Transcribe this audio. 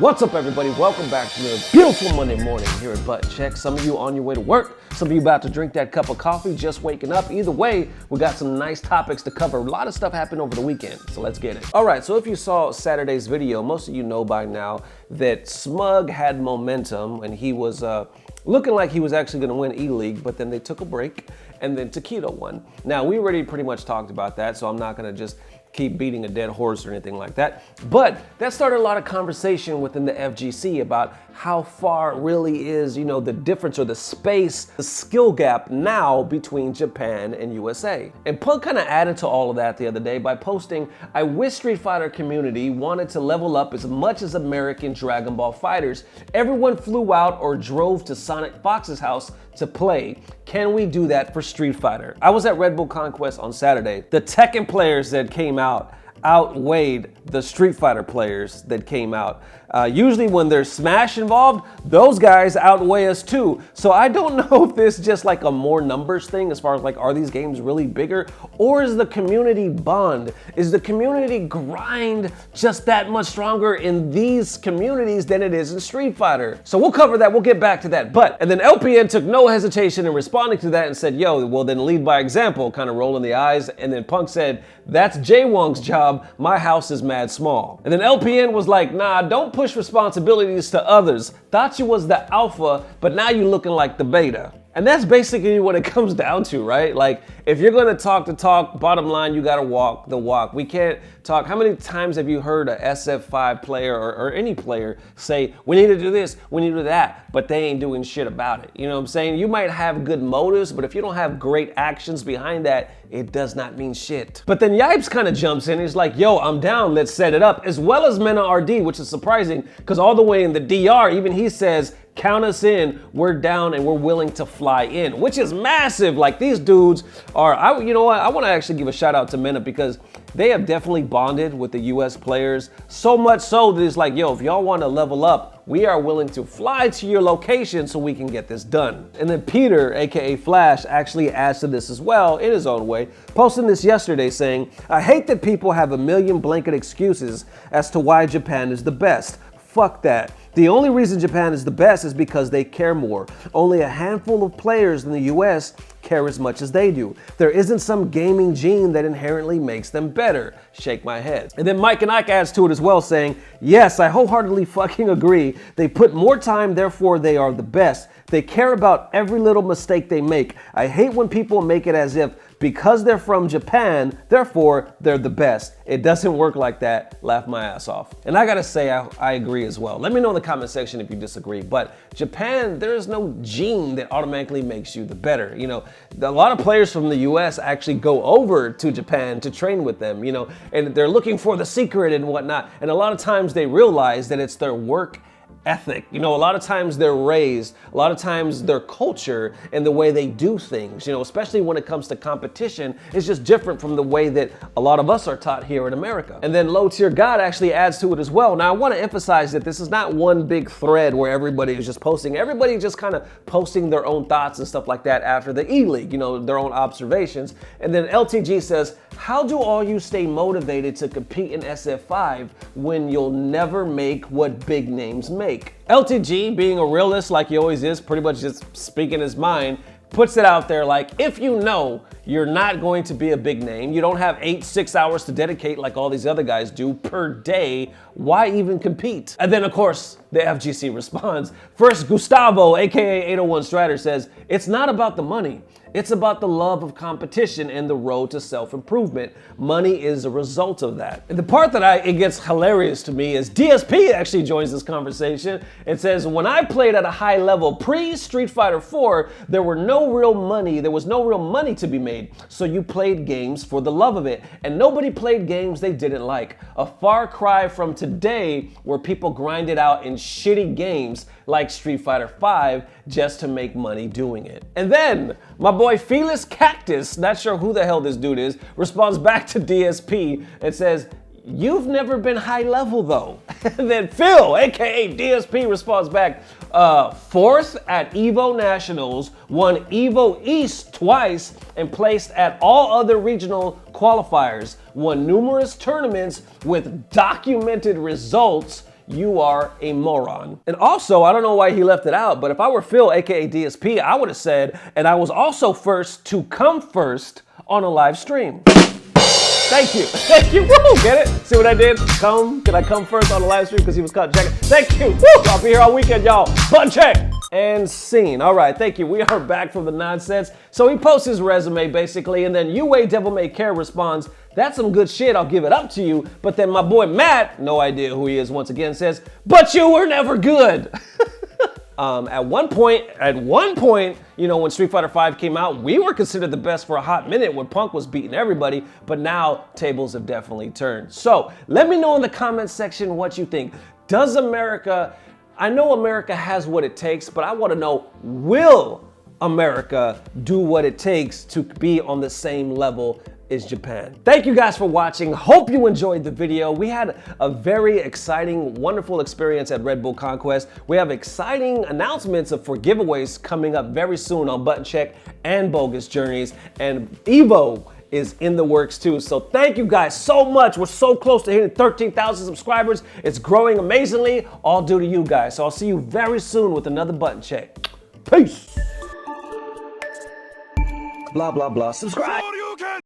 What's up, everybody? Welcome back to the beautiful Monday morning here at Butt Check. Some of you on your way to work, some of you about to drink that cup of coffee, just waking up. Either way, we got some nice topics to cover. A lot of stuff happened over the weekend, so let's get it. All right, so if you saw Saturday's video, most of you know by now that Smug had momentum and he was looking like he was actually gonna win E-League, but then they took a break and then Taquito won. Now, we already pretty much talked about that, so I'm not gonna just keep beating a dead horse or anything like that. But that started a lot of conversation within the FGC about how far it really is, you know, the difference or the space, the skill gap now between Japan and USA. And Pug kind of added to all of that the other day by posting, I wish Street Fighter community wanted to level up as much as American Dragon Ball fighters. Everyone flew out or drove to Sonic Fox's house to play. Can we do that for Street Fighter? I was at Red Bull Conquest on Saturday. The Tekken players that came out outweighed the Street Fighter players that came out. Usually when there's Smash involved, those guys outweigh us too. So I don't know if this is just like a more numbers thing as far as like, are these games really bigger? Or is the community bond? Is the community grind just that much stronger in these communities than it is in Street Fighter? So we'll cover that, we'll get back to that. And then LPN took no hesitation in responding to that and said, yo, well then lead by example, kind of rolling the eyes. And then Punk said, that's Jay Wong's job, my house is mad small. And then LPN was like, nah, don't push responsibilities to others. Thought you was the alpha, but now you looking like the beta. And that's basically what it comes down to, right? Like, if you're gonna talk the talk, bottom line, you gotta walk the walk. We can't talk. How many times have you heard a SF5 player or any player say, we need to do this, we need to do that, but they ain't doing shit about it? You know what I'm saying? You might have good motives, but if you don't have great actions behind that, it does not mean shit. But then Yipes kind of jumps in. He's like, yo, I'm down, let's set it up. As well as Mena RD, which is surprising, because all the way in the DR, even he says, count us in, we're down and we're willing to fly in, which is massive. Like, these dudes are, you know what, I want to actually give a shout out to Mena because they have definitely bonded with the US players, so much so that it's like, yo, if y'all want to level up, we are willing to fly to your location so we can get this done. And then Peter, aka Flash, actually adds to this as well in his own way, posting this yesterday saying, I hate that people have a million blanket excuses as to why Japan is the best. Fuck that. The only reason Japan is the best is because they care more. Only a handful of players in the US care as much as they do. There isn't some gaming gene that inherently makes them better. Shake my head. And then Mike and Ike adds to it as well saying, yes, I wholeheartedly fucking agree. They put more time, therefore they are the best. They care about every little mistake they make. I hate when people make it as if because they're from Japan, therefore they're the best. It doesn't work like that. Laugh my ass off. And I gotta say, I agree as well. Let me know in the comment section if you disagree. But Japan, there is no gene that automatically makes you the better. You know, a lot of players from the US actually go over to Japan to train with them, you know, and they're looking for the secret and whatnot. And a lot of times they realize that it's their work ethic. You know, a lot of times they're raised, a lot of times their culture and the way they do things, you know, especially when it comes to competition, is just different from the way that a lot of us are taught here in America. And then Low Tier God actually adds to it as well. Now, I want to emphasize that this is not one big thread where everybody is just posting. Everybody just kind of posting their own thoughts and stuff like that after the E-League, you know, their own observations. And then LTG says, how do all you stay motivated to compete in SF5 when you'll never make what big names make? LTG, being a realist like he always is, pretty much just speaking his mind, puts it out there like, if you know you're not going to be a big name, you don't have 6 hours to dedicate like all these other guys do per day, why even compete? And then of course, the FGC responds. First, Gustavo, aka 801 Strider, says, it's not about the money. It's about the love of competition and the road to self-improvement. Money is a result of that. And the part that it gets hilarious to me is DSP actually joins this conversation and says, when I played at a high level pre-Street Fighter 4, there was no real money to be made. So you played games for the love of it. And nobody played games they didn't like. A far cry from today where people grinded out in shitty games like Street Fighter 5 just to make money doing it. And then my boy Felis Cactus, not sure who the hell this dude is, responds back to DSP and says, you've never been high level though. And then Phil, aka DSP, responds back, fourth at EVO Nationals, won EVO East twice, and placed at all other regional qualifiers, won numerous tournaments with documented results. you are a moron. And also, I don't know why he left it out, but if I were Phil, aka DSP, I would have said, and I was also first to come first on a live stream. Thank you. Thank you. Woo! Get it? See what I did? Can I come first on the live stream because he was caught checking? Thank you. Woo! I'll be here all weekend, y'all. Button check. And scene. All right, thank you. We are back from the nonsense. So he posts his resume basically, and then UA Devil May Care responds, "That's some good shit, I'll give it up to you." But then my boy Matt, no idea who he is once again, says, "But you were never good." At one point, you know, when Street Fighter V came out, we were considered the best for a hot minute when Punk was beating everybody, but now tables have definitely turned. So let me know in the comments section what you think. Does America, I know America has what it takes, but I want to know, will America do what it takes to be on the same level is Japan? Thank you guys for watching. Hope you enjoyed the video. We had a very exciting, wonderful experience at Red Bull Conquest. We have exciting announcements for giveaways coming up very soon on Button Check and Bogus Journeys, and EVO is in the works too. So thank you guys so much. We're so close to hitting 13,000 subscribers. It's growing amazingly, all due to you guys. So I'll see you very soon with another Button Check. Peace. Blah, blah, blah. Subscribe.